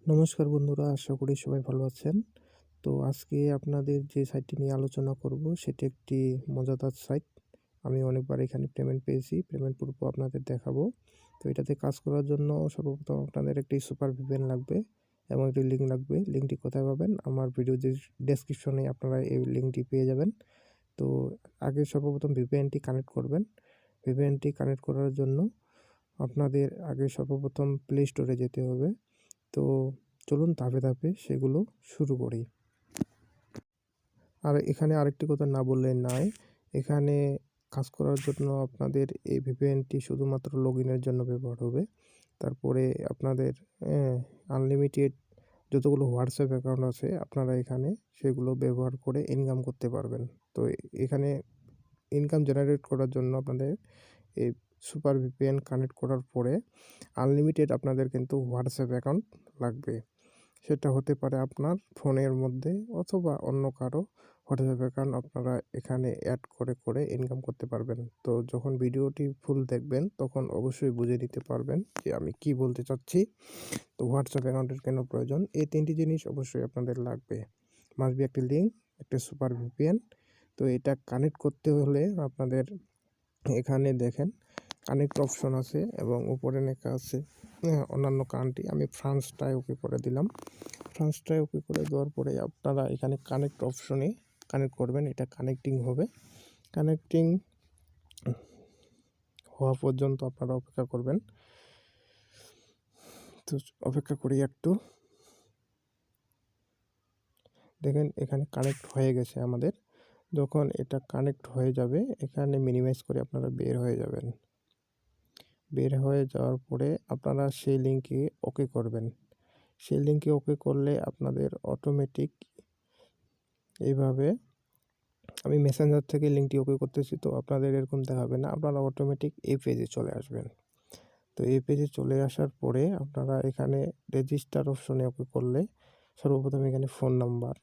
নমস্কার বন্ধুরা, আশা করি সবাই ভালো আছেন। তো আজকে আপনাদের যে সাইটটি নিয়ে আলোচনা করব সেটি একটি মজাদার সাইট। আমি অনেকবার এখানে পেমেন্ট পেয়েছি, পেমেন্ট প্রুফ আপনাদের দেখাবো। তো এটাতে কাজ করার জন্য সর্বপ্রথম আপনাদের একটি সুপার ভিপিএন লাগবে এবং একটি লিঙ্ক লাগবে। লিঙ্কটি কোথায় পাবেন? আমার ভিডিও ডেসক্রিপশনে আপনারা এই লিঙ্কটি পেয়ে যাবেন। তো আগে সর্বপ্রথম ভিপিএনটি কানেক্ট করবেন। ভিপিএনটি কানেক্ট করার জন্য আপনাদের আগে সর্বপ্রথম প্লে স্টোরে যেতে হবে। তো চলুন ধাপে ধাপে সেগুলো শুরু করি। আর এখানে আরেকটি কথা না বললে নয়, এখানে কাজ করার জন্য আপনাদের এই ভিপিএনটি শুধুমাত্র লগইনের জন্য ব্যবহার হবে। তারপরে আপনাদের আনলিমিটেড যতগুলো হোয়াটসঅ্যাপ অ্যাকাউন্ট আছে আপনারা এখানে সেগুলো ব্যবহার করে ইনকাম করতে পারবেন। তো এখানে ইনকাম জেনারেট করার জন্য আপনাদের এই সুপার ভিপিএন কানেক্ট করার পরে আনলিমিটেড আপনাদের কিন্তু হোয়াটসঅ্যাপ অ্যাকাউন্ট লাগবে। সেটা হতে পারে আপনার ফোনের মধ্যে অথবা অন্য কারো হোয়াটসঅ্যাপ অ্যাকাউন্ট আপনারা এখানে অ্যাড করে করে ইনকাম করতে পারবেন। তো যখন ভিডিওটি ফুল দেখবেন তখন অবশ্যই বুঝে নিতে পারবেন যে আমি কি বলতে চাচ্ছি। তো হোয়াটসঅ্যাপ অ্যাকাউন্টের কেন প্রয়োজন, এই তিনটি জিনিস অবশ্যই আপনাদের লাগবে। মাস্ট বি একটি লিঙ্ক, একটা সুপার ভিপিএন। তো এটা কানেক্ট করতে হলে আপনাদের এখানে দেখেন কানেক্ট অপশন আছে এবং উপরে লেখা আছে অন্যান্য কান্ট্রি। আমি ফ্রান্সটায় ওকে করে দিলাম। ফ্রান্সটায় ওকে করে দেওয়ার পরে আপনারা এখানে কানেক্ট অপশনে কানেক্ট করবেন। এটা কানেক্টিং হবে। কানেক্টিং হওয়া পর্যন্ত আপনারা অপেক্ষা করবেন। তো অপেক্ষা করি একটু। দেখেন এখানে কানেক্ট হয়ে গেছে আমাদের। যখন এটা কানেক্ট হয়ে যাবে এখানে মিনিমাইজ করে আপনারা বের হয়ে যাবেন। বের হয়ে যাওয়ার পরে আপনারা সেই লিঙ্কে ওকে করবেন। সেই লিঙ্কে ওকে করলে আপনাদের অটোমেটিক এইভাবে, আমি মেসেঞ্জার থেকে লিঙ্কটি ওকে করতেছি তো আপনাদের এরকম দেখাবে না, আপনারা অটোমেটিক এই পেজে চলে আসবেন। তো এই পেজে চলে আসার পরে আপনারা এখানে রেজিস্টার অপশনে ওকে করলে সর্বপ্রথম এখানে ফোন নাম্বার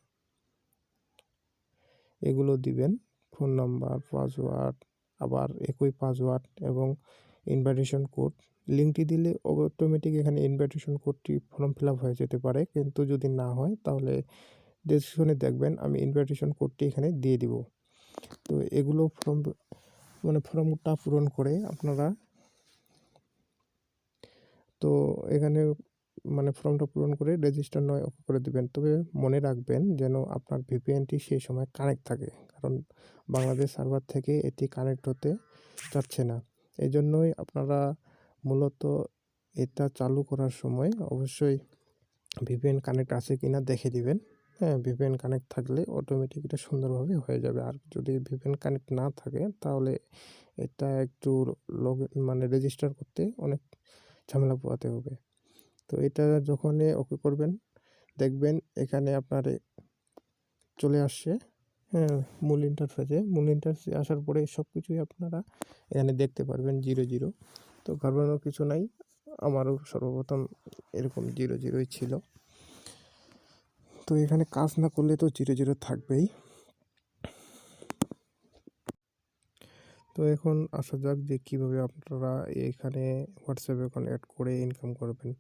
এগুলো দিবেন। ফোন নাম্বার, পাসওয়ার্ড, আবার একই পাসওয়ার্ড এবং ইনভাইটেশন কোড। লিঙ্কটি দিলে অটোমেটিক এখানে ইনভাইটেশন কোডটি ফর্ম ফিল আপ হয়ে যেতে পারে, কিন্তু যদি না হয় তাহলে ডেসক্রিপশনে দেখবেন আমি ইনভাইটেশন কোডটি এখানে দিয়ে দিব। তো এগুলো ফর্মটা পূরণ করে আপনারা তো এখানে ফর্মটা পূরণ করে রেজিস্টার নয় ওকে করে দিবেন। তবে মনে রাখবেন যেন আপনার ভিপিএনটি সেই সময় কানেক্ট থাকে, কারণ বাংলাদেশ সার্ভার থেকে এটি কানেক্ট হতে চাচ্ছে না। এই জন্যই আপনারা মূলত এটা চালু করার সময় অবশ্যই ভিপিএন কানেক্ট আছে কিনা দেখে দিবেন। হ্যাঁ, ভিপিএন কানেক্ট থাকলে অটোমেটিক এটা সুন্দরভাবে হয়ে যাবে। আর যদি ভিপিএন কানেক্ট না থাকে তাহলে এটা একটু রেজিস্টার করতে অনেক ঝামেলা পোহাতে হবে। তো এটা যখনই ওকে করবেন দেখবেন এখানে আপনার চলে আসছে হ্যাঁ মূল ইন্টারফেসে আসার পরে সব কিছুই আপনারা এখানে দেখতে পারবেন 0 তো ঘাবড়ানোর কিছু নাই। আমারও সর্বপ্রথম এরকম 0 ছিল। তো এখানে কাজ না করলে তো 0 থাকবেই। তো এখন আসা যাক যে কীভাবে আপনারা এখানে হোয়াটসঅ্যাপ অ্যাকাউন্ট অ্যাড করে ইনকাম করবেন।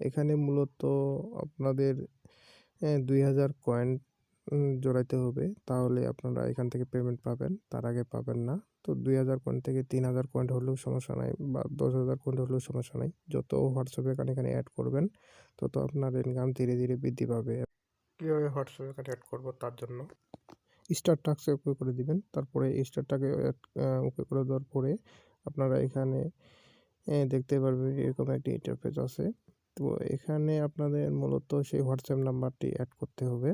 এখানে মূলত আপনাদের 2000 কয়েন জোড়াইতে হবে, তাহলে আপনারা এখান থেকে পেমেন্ট পাবেন, তার আগে পাবেন না। তো 2000 কয়েন থেকে 3000 কয়েন হলেও সমস্যা নাই, বা 10,000 কয়েন হলেও সমস্যা নাই। যত হোয়াটসঅ্যাপ অ্যাকাউন্ট এখানে অ্যাড করবেন তত আপনার ইনকাম ধীরে ধীরে বৃদ্ধি পাবে। কীভাবে হোয়াটসঅ্যাপ অ্যাকাউন্ট অ্যাড করবো তার জন্য স্টার টাস্কে ওকে করে দিবেন। তারপরে স্টারটাকে ওকে করে দেওয়ার পরে আপনারা এখানে দেখতে পারবেন এরকম একটি ইন্টারফেস আছে। তো এখানে আপনাদের মূলত সেই হোয়াটসঅ্যাপ নাম্বারটি অ্যাড করতে হবে।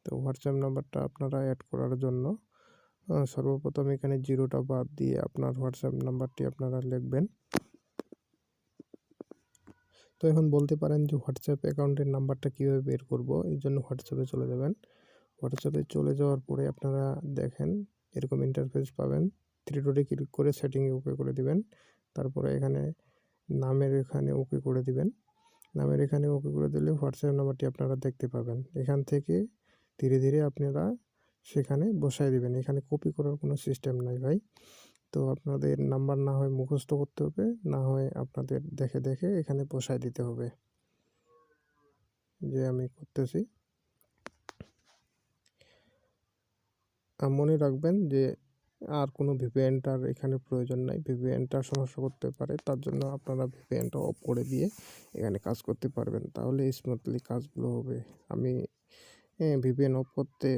তো হোয়াটসঅ্যাপ নাম্বারটা আপনারা অ্যাড করার জন্য সর্বপ্রথম এখানে 0টা বাদ দিয়ে আপনার হোয়াটসঅ্যাপ নাম্বারটি আপনারা লিখবেন। তো এখন বলতে পারেন যে হোয়াটসঅ্যাপ অ্যাকাউন্টের নাম্বারটা কীভাবে বের করব। এই জন্য হোয়াটসঅ্যাপে চলে যাবেন। হোয়াটসঅ্যাপে চলে যাওয়ার পরে আপনারা দেখেন এরকম ইন্টারফেস পাবেন। 3 ডটে ক্লিক করে সেটিংয়ে ওকে করে দিবেন। তারপরে এখানে নামের এখানে ওকে করে দিবেন। নামের এখানে ওকে করে দিলে হোয়াটসঅ্যাপ নাম্বারটি আপনারা দেখতে পাবেন। এখান থেকে ধীরে ধীরে আপনারা সেখানে বসায় দিবেন। এখানে কপি করার কোনো সিস্টেম নাই ভাই। তো আপনাদের নাম্বার না হয় মুখস্থ করতে হবে, না হয় আপনাদের দেখে দেখে এখানে বসায় দিতে হবে। যে আমি করতেছি। মনে রাখবেন যে আর কোনো ভিপিএনটার এখানে প্রয়োজন নাই। ভিপিএনটা সমস্যা করতে পারে, তার জন্য আপনারা ভিপিএনটা অফ করে দিয়ে এখানে কাজ করতে পারবেন, তাহলে স্মুথলি কাজগুলো হবে। আমি ভিপিএন অফ করতে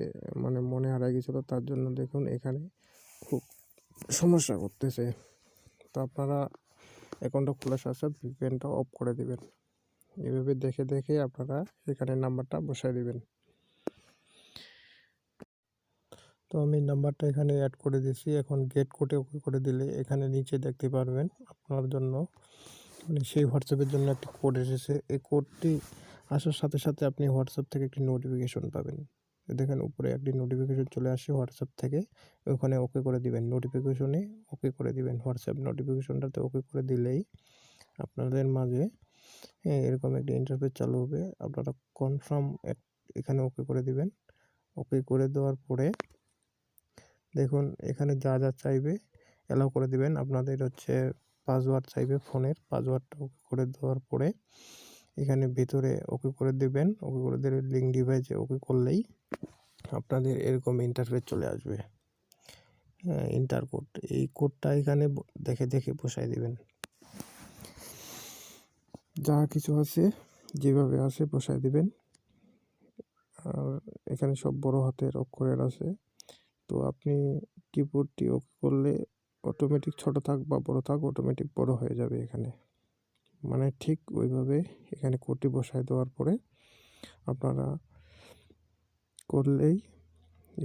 মানে মনে হারাই গেছিলো, তার জন্য দেখুন এখানে খুব সমস্যা করতেছে। তো আপনারা অ্যাকাউন্টটা খোলার সাথে সাথে ভিপিএনটা অফ করে দিবেন। এভাবে দেখে দেখে আপনারা এখানে নাম্বারটা বসায় দিবেন। তো আমি নাম্বারটা এখানে অ্যাড করে দিয়েছি। এখন গেট কোডে ওকে করে দিলে এখানে নিচে দেখতে পারবেন আপনার জন্য মানে সেই হোয়াটসঅ্যাপের জন্য একটি কোড এসেছে। এই কোডটি আসার সাথে সাথে আপনি হোয়াটসঅ্যাপ থেকে একটি নোটিফিকেশন পাবেন। দেখেন উপরে একটি নোটিফিকেশন চলে আসে হোয়াটসঅ্যাপ থেকে, ওখানে ওকে করে দিবেন। নোটিফিকেশনে ওকে করে দিবেন, হোয়াটসঅ্যাপ নোটিফিকেশনটাতে ওকে করে দিলেই আপনাদের মাঝে এরকম একটি ইন্টারফেস চালু হবে। আপনারা কনফার্ম এখানে ওকে করে দিবেন। ওকে করে দেওয়ার পরে দেখুন এখানে যা যা চাইবে অ্যালাউ করে দিবেন। আপনাদের হচ্ছে পাসওয়ার্ড চাইবে, ফোনের পাসওয়ার্ডটা ওকে করে দেওয়ার পরে এখানে ভিতরে ওকে করে দিবেন। ওকে করে দিলে লিঙ্ক ডিভাইসে ওকে করলেই আপনাদের এরকম ইন্টারফেস চলে আসবে। ইন্টার কোড, এই কোডটা এখানে দেখে দেখে বসাই দিবেন। যা কিছু আছে যেভাবে আছে বসাই দিবেন। আর এখানে সব বড় হাতের অক্ষরের আছে। তো আপনি কিবোর্ডটি ওকে করলে অটোমেটিক ছোট থাক বা বড় থাক অটোমেটিক বড় হয়ে যাবে এখানে। মানে ঠিক ওইভাবে এখানে কোডটি বসায় দেওয়ার পরে আপনারা করলেই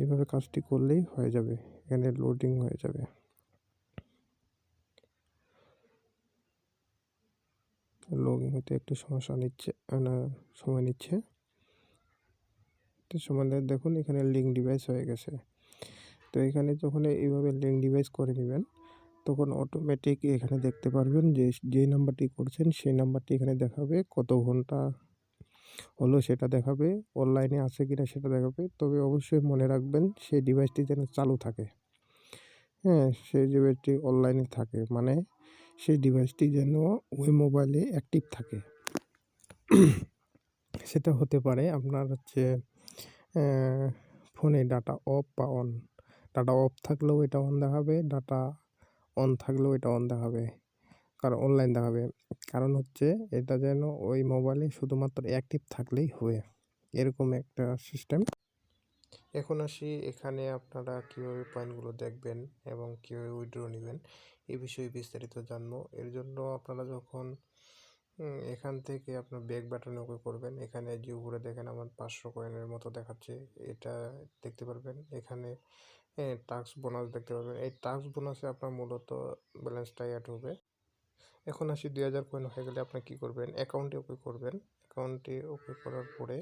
এইভাবে কাজটি করলেই হয়ে যাবে। এখানে লোডিং হয়ে যাবে। লগইন হতে একটু সমস্যা নিচ্ছে, সময় নিচ্ছে। তো সময় দেখুন এখানে লিঙ্ক ডিভাইস হয়ে গেছে। তো এখানে যখন এইভাবে লিঙ্ক ডিভাইস করে নেবেন তখন অটোমেটিক এখানে দেখতে পারবেন যে যেই নাম্বারটি করছেন সেই নাম্বারটি এখানে দেখাবে, কত ঘন্টা হলো সেটা দেখাবে, অনলাইনে আছে কিনা সেটা দেখাবে। তবে অবশ্যই মনে রাখবেন সেই ডিভাইসটি যেন চালু থাকে। সেই ডিভাইসটি অনলাইনে থাকে, মানে সেই ডিভাইসটি যেন ওই মোবাইলে অ্যাক্টিভ থাকে। সেটা হতে পারে আপনার হচ্ছে ফোনে ডাটা অফ বা অন। ডাটা অফ থাকলেও এটা অন দেখাবে, ডাটা অন থাকলেও এটা অন দেখাবে, কারণ অনলাইন দেখাবে। কারণ হচ্ছে এটা যেন ওই মোবাইলে শুধুমাত্র অ্যাক্টিভ থাকলেই হবে, এরকম একটা সিস্টেম। এখন আসি এখানে আপনারা কীভাবে পয়েন্টগুলো দেখবেন এবং কীভাবে উইথড্র নেবেন এই বিষয়ে বিস্তারিত জানবো। এর জন্য আপনারা যখন এখান থেকে আপনার ব্যাক বাটনে ওকে করবেন, এখানে যে উপরে দেখেন আমার 500 কয়েনের মতো দেখাচ্ছে, এটা দেখতে পারবেন। এখানে টাস্ক বোনাস দেখতে পারবেন। এই টাস্ক বোনাসে আপনার মূলত ব্যালেন্সটা অ্যাড হবে। এখন আসি 2000 কয়েন হয়ে গেলে আপনি কী করবেন, অ্যাকাউন্টে ওকে করবেন। অ্যাকাউন্টে ওকে করার পরে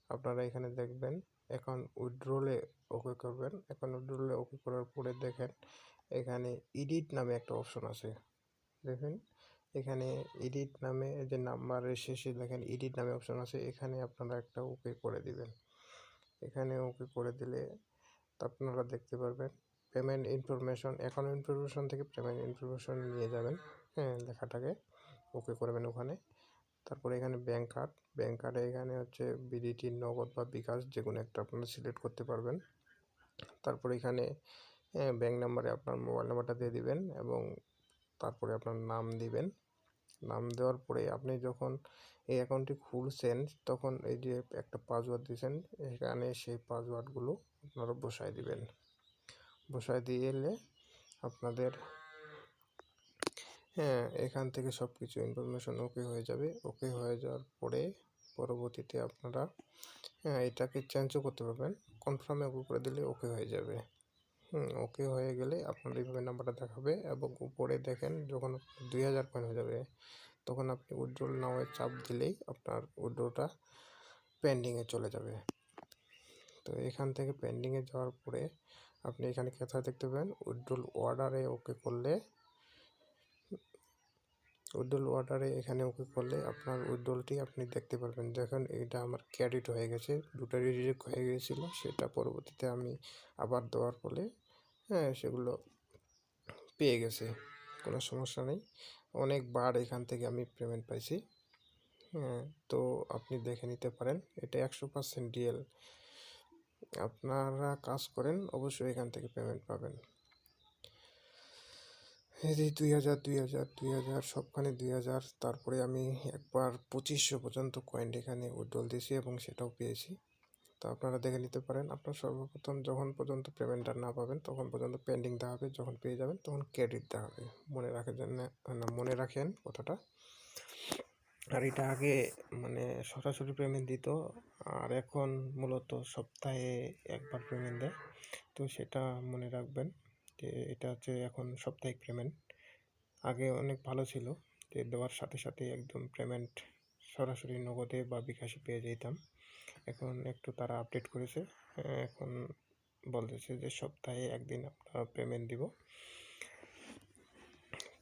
আপনারা এখানে দেখবেন অ্যাকাউন্ট উইথড্রলে ওকে করবেন। অ্যাকাউন্ট উইথড্রলে ওকে করার পরে দেখেন এখানে এডিট নামে একটা অপশন আছে। দেখেন এখানে এডিট নামে যে নাম্বারের শেষে দেখেন এডিট নামে অপশন আছে, এখানে আপনারা একটা ওকে করে দিবেন। এখানে ওকে করে দিলে আপনারা দেখতে পারবেন পেমেন্ট ইনফরমেশন, অ্যাকাউন্ট ইনফরমেশন থেকে পেমেন্ট ইনফরমেশন নিয়ে যাবেন। লেখাটাকে ওকে করবেন ওখানে। তারপরে এখানে ব্যাঙ্ক কার্ডে এখানে হচ্ছে বিডিটি, নগদ বা বিকাশ যে কোনো একটা আপনারা সিলেক্ট করতে পারবেন। তারপরে এখানে ব্যাঙ্ক নাম্বারে আপনার মোবাইল নাম্বারটা দিয়ে দিবেন এবং তারপরে আপনার নাম দিবেন। নাম দেওয়ার পরে আপনি যখন এই অ্যাকাউন্টটি খুলছেন তখন এই যে একটা পাসওয়ার্ড দিয়েছেন, এখানে সেই পাসওয়ার্ডগুলো আপনারা বসায় দিবেন। বসায় দিয়ে এলে আপনাদের এখান থেকে সব কিছু ইনফরমেশন ওকে হয়ে যাবে। ওকে হয়ে যাওয়ার পরে পরবর্তীতে আপনারা এটাকে চেঞ্জও করতে পারবেন। কনফার্মে ওকে করে দিলে ওকে হয়ে যাবে। ওকে হয়ে গেলে আপনার এইভাবে নাম্বারটা দেখাবে এবং উপরে দেখেন যখন 2000 কয়েন হয়ে যাবে তখন আপনি উইথড্রল নাওয়ে চাপ দিলেই আপনার উইথড্রটা পেন্ডিংয়ে চলে যাবে। তো এখান থেকে পেন্ডিংয়ে যাওয়ার পরে আপনি এখানে কোথায় দেখতে পাবেন উইথড্রল অর্ডারে ওকে করলে, উইথড্রল অর্ডারে এখানে ওকে করলে আপনার উইথড্রলটি আপনি দেখতে পারবেন। দেখেন এটা আমার ক্রেডিট হয়ে গেছে, দুটো রিজেক্ট হয়ে গিয়েছিল, সেটা পরবর্তীতে আমি আবার দেওয়ার ফলে সেগুলো পেয়ে গেছে, কোনো সমস্যা নেই। অনেকবার এখান থেকে আমি পেমেন্ট পাইছি। হ্যাঁ, তো আপনি দেখে নিতে পারেন, এটা 100% রিয়েল। আপনারা কাজ করেন, অবশ্যই এখান থেকে পেমেন্ট পাবেন। এই যে 2000 সবখানে 2000, তারপরে আমি একবার 2500 পর্যন্ত কয়েন এখানে উইথড্রল দিয়েছি এবং সেটাও পেয়েছি। তো আপনারা দেখে নিতে পারেন। আপনার সর্বপ্রথম যখন পর্যন্ত পেমেন্টটা না পাবেন তখন পর্যন্ত পেন্ডিং দেখাবে, যখন পেয়ে যাবেন তখন ক্রেডিট দেখাবে। মনে রাখেন কথাটা। আর এটা আগে মানে সরাসরি পেমেন্ট দিত, আর এখন মূলত সপ্তাহে একবার পেমেন্ট দেয়। তো সেটা মনে রাখবেন যে এটা হচ্ছে এখন সাপ্তাহিক পেমেন্ট। আগে অনেক ভালো ছিল যে দেওয়ার সাথে সাথে একদম পেমেন্ট সরাসরি নগদে বা বিকাশে পেয়ে যেতাম। এখন একটু তারা আপডেট করেছে, এখন বলতেছে যে সপ্তাহে একদিন আপনারা পেমেন্ট দিব।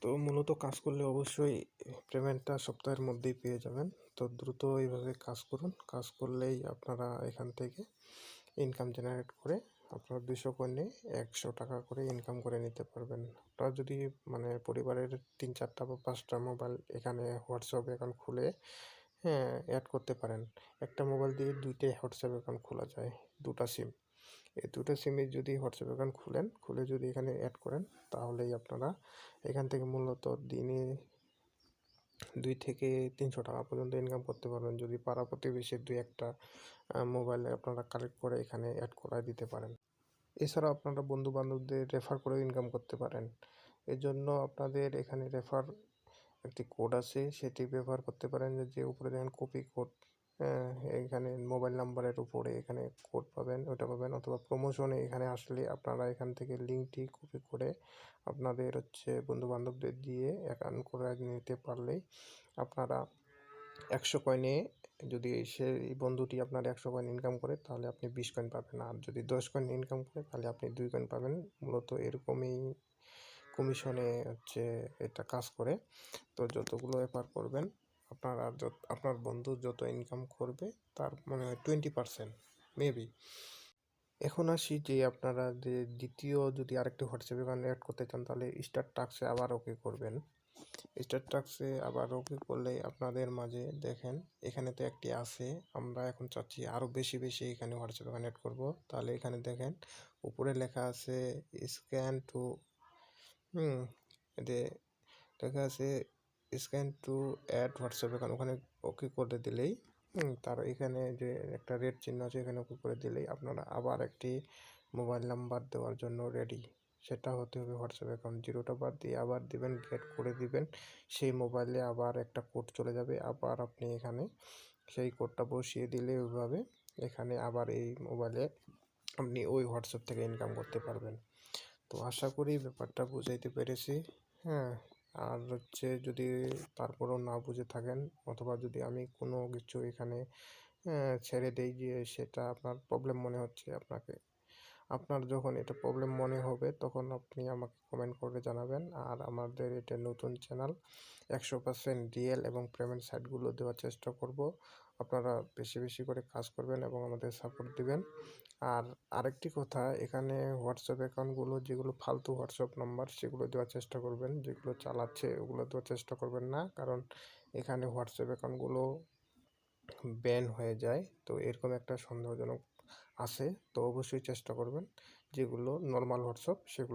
তো মূলত কাজ করলে অবশ্যই পেমেন্টটা সপ্তাহের মধ্যেই পেয়ে যাবেন। তো দ্রুত এইভাবে কাজ করুন, কাজ করলেই আপনারা এখান থেকে ইনকাম জেনারেট করে আপনার 200 কয়েনে 100 টাকা করে ইনকাম করে নিতে পারবেন। আপনারা যদি মানে পরিবারের 3-4টা বা 5টা মোবাইল এখানে হোয়াটসঅ্যাপ অ্যাকাউন্ট খুলে অ্যাড করতে পারেন। একটা মোবাইল দিয়ে 2টে হোয়াটসঅ্যাপ অ্যাকাউন্ট খোলা যায়, 2টা সিম। এই 2টা সিমে যদি হোয়াটসঅ্যাপ অ্যাকাউন্ট খুলে যদি এখানে অ্যাড করেন, তাহলেই আপনারা এখান থেকে মূলত দিনে 2 থেকে 300 টাকা পর্যন্ত ইনকাম করতে পারবেন, যদি পাড়া প্রতিবেশীর 2-1টা মোবাইলে আপনারা কালেক্ট করে এখানে অ্যাড করায় দিতে পারেন। এছাড়াও আপনারা বন্ধু বান্ধবদের রেফার করেও ইনকাম করতে পারেন। এর জন্য আপনাদের এখানে রেফার একটি কোড আছে, সেটি ব্যবহার করতে পারেন। যে উপরে দেখেন কপি কোড, এখানে মোবাইল নাম্বারের উপরে এখানে কোড পাবেন, ওটা পাবেন। অথবা প্রমোশনে এখানে আসলে আপনারা এখান থেকে লিঙ্কটি কপি করে আপনাদের হচ্ছে বন্ধু বান্ধবদের দিয়ে অ্যাকাউন্ট করে নিতে পারলেই আপনারা 100 কয়েনে, যদি সেই বন্ধুটি আপনার 100 কয়েন ইনকাম করে তাহলে আপনি 20 কয়েন পাবেন, আর যদি 10 কয়েন ইনকাম করে তাহলে আপনি 2 কয়েন পাবেন। মূলত এরকমই কমিশনে হচ্ছে এটা কাজ করে। তো যতগুলো রেফার করবেন আপনার, আর আপনার বন্ধু যত ইনকাম করবে তার মনে হয় 20% মেবি। এখন আসি যে আপনারা যে দ্বিতীয় যদি আরেকটি হোয়াটসঅ্যাপ অ্যাকাউন্ট অ্যাড করতে চান, তাহলে স্টার টাস্কে আবার ওকে করবেন। স্টার টাস্কে আবার ওকে করলে আপনাদের মাঝে দেখেন এখানে তো একটি আছে, আমরা এখন চাচ্ছি আরও বেশি বেশি এখানে হোয়াটসঅ্যাপ অ্যাকাউন্ট অ্যাড করবো। তাহলে এখানে দেখেন উপরে লেখা আছে স্ক্যান টু, এতে লেখা আছে scan to add WhatsApp account, ওখানে ওকে করে দিলেই তার এখানে যে একটা রেড চিহ্ন আছে এখানে ওকে করে দিলেই আপনারা আবার একটি মোবাইল নাম্বার দেওয়ার জন্য রেডি। সেটা হতে হবে হোয়াটসঅ্যাপ অ্যাকাউন্ট, 0টা বাদ দিয়ে আবার দিবেন, গেট করে দিবেন। সেই মোবাইলে আবার একটা কোড চলে যাবে, আবার আপনি এখানে সেই কোডটা বসিয়ে দিলে ওইভাবে এখানে আবার এই মোবাইলে আপনি ওই হোয়াটসঅ্যাপ থেকে ইনকাম করতে পারবেন। তো আশা করি ব্যাপারটা বুঝাইতে পেরেছি। হ্যাঁ, আর হচ্ছে যদি তারপরেও না বুঝে থাকেন, অথবা যদি আমি কোনো কিছু এখানে ছেড়ে দেই যে সেটা আপনার প্রবলেম মনে হচ্ছে, আপনার যখন এটা প্রবলেম মনে হবে তখন আপনি আমাকে কমেন্ট করে জানাবেন। আর আমাদের এটা নতুন চ্যানেল, 100% রিয়েল এবং পেমেন্ট সাইটগুলো দেওয়ার চেষ্টা করব। আপনারা বেশি বেশি করে কাজ করবেন এবং আমাদের সাপোর্ট দিবেন। আর আরেকটি কথা, এখানে হোয়াটসঅ্যাপ অ্যাকাউন্টগুলো যেগুলো ফালতু হোয়াটসঅ্যাপ নাম্বার সেগুলো দেওয়ার চেষ্টা করবেন, যেগুলো চালাচ্ছে ওগুলো দেওয়ার চেষ্টা করবেন না, কারণ এখানে হোয়াটসঅ্যাপ অ্যাকাউন্টগুলো ব্যান হয়ে যায়। তো এরকম একটা সন্দেহজনক আছে, তো অবশ্যই চেষ্টা করবেন যেগুলো নর্মাল হোয়াটসঅ্যাপ সেগুলো